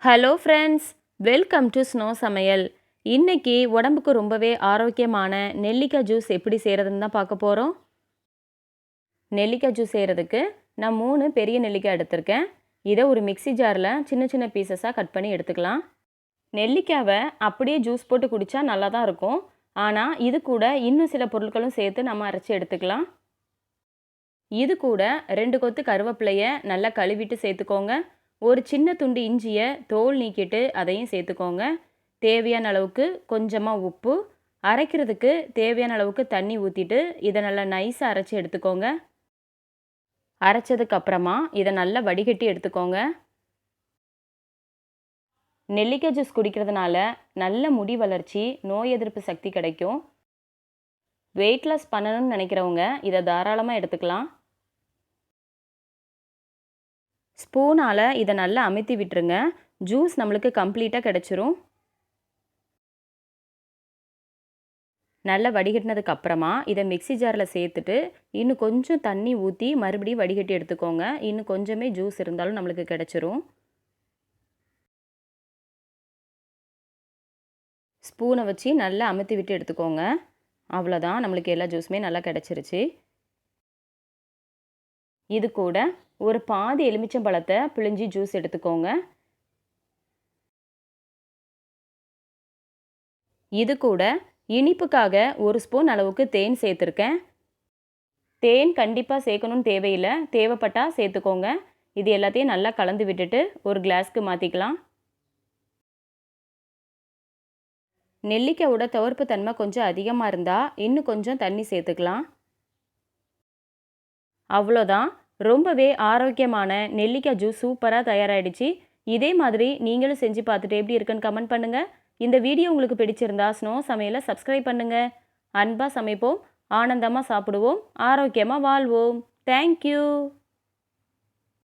Hello friends, welcome to snow சமையல். இன்னைக்கு உடம்புக்கு ரொம்பவே ஆரோக்கியமான நெல்லிக்காய் ஜூஸ் எப்படி செய்கிறதுன்னு தான் பார்க்க போகிறோம். நெல்லிக்காய் ஜூஸ் செய்கிறதுக்கு நான் 3 பெரிய நெல்லிக்காய் எடுத்திருக்கேன். இதை ஒரு மிக்ஸி ஜாரில் சின்ன சின்ன பீசஸாக கட் பண்ணி எடுத்துக்கலாம். நெல்லிக்காவை அப்படியே ஜூஸ் போட்டு குடித்தா நல்லா தான் இருக்கும். ஆனால் இது கூட இன்னும் சில பொருட்களும் சேர்த்து நம்ம அரைச்சி எடுத்துக்கலாம். இது கூட 2 கொத்து கருவேப்பிலையை நல்லா கழுவிட்டு சேர்த்துக்கோங்க. ஒரு சின்ன துண்டு இஞ்சியை தோல் நீக்கிட்டு அதையும் சேர்த்துக்கோங்க. தேவையான அளவுக்கு கொஞ்சமாக உப்பு, அரைக்கிறதுக்கு தேவையான அளவுக்கு தண்ணி ஊற்றிட்டு இதை நல்லா நைஸாக அரைச்சி எடுத்துக்கோங்க. அரைச்சதுக்கப்புறமா இதை நல்லா வடிகட்டி எடுத்துக்கோங்க. நெல்லிக்காய் ஜூஸ் குடிக்கிறதுனால நல்ல முடி வளர்ச்சி, நோய் எதிர்ப்பு சக்தி கிடைக்கும். வெயிட் லாஸ் பண்ணணும்னு நினைக்கிறவங்க இதை தாராளமாக எடுத்துக்கலாம். ஸ்பூனால் இதை நல்லா அமுத்தி விட்டுருங்க. ஜூஸ் நம்மளுக்கு கம்ப்ளீட்டாக கிடச்சிரும். நல்லா வடிகட்டினதுக்கு அப்புறமா இதை மிக்ஸி ஜாரில் சேர்த்துட்டு இன்னும் கொஞ்சம் தண்ணி ஊற்றி மறுபடியும் வடிகட்டி எடுத்துக்கோங்க. இன்னும் கொஞ்சமே ஜூஸ் இருந்தாலும் நம்மளுக்கு கிடச்சிரும். ஸ்பூனை வச்சு நல்லா அமுத்தி விட்டு எடுத்துக்கோங்க. அவ்வளோதான், நம்மளுக்கு எல்லா ஜூஸுமே நல்லா கிடச்சிருச்சு. இது கூட ஒரு பாதி எலுமிச்சம்பழத்தை பிழிஞ்சி ஜூஸ் எடுத்துக்கோங்க. இது கூட இனிப்புக்காக 1 ஸ்பூன் அளவுக்கு தேன் சேர்த்துருக்கேன். தேன் கண்டிப்பாக சேர்க்கணும்னு தேவையில்லை, தேவைப்பட்டால் சேர்த்துக்கோங்க. இது எல்லாத்தையும் நல்லா கலந்து விட்டுட்டு ஒரு கிளாஸ்க்கு மாற்றிக்கலாம். நெல்லிக்காயோட துவர்ப்பு தன்மை கொஞ்சம் அதிகமாக இருந்தால் இன்னும் கொஞ்சம் தண்ணி சேர்த்துக்கலாம். அவ்வளோதான், ரொம்பவே ஆரோக்கியமான நெல்லிக்காய் ஜூஸ் சூப்பராக தயாராகிடுச்சு. இதே மாதிரி நீங்களும் செஞ்சு பார்த்துட்டு எப்படி இருக்குன்னு கமெண்ட் பண்ணுங்கள். இந்த வீடியோ உங்களுக்கு பிடிச்சிருந்தா ஸ்னோ சமையலை சப்ஸ்கிரைப் பண்ணுங்கள். அன்பாக சமைப்போம், ஆனந்தமாக சாப்பிடுவோம், ஆரோக்கியமாக வாழ்வோம். தேங்க்யூ.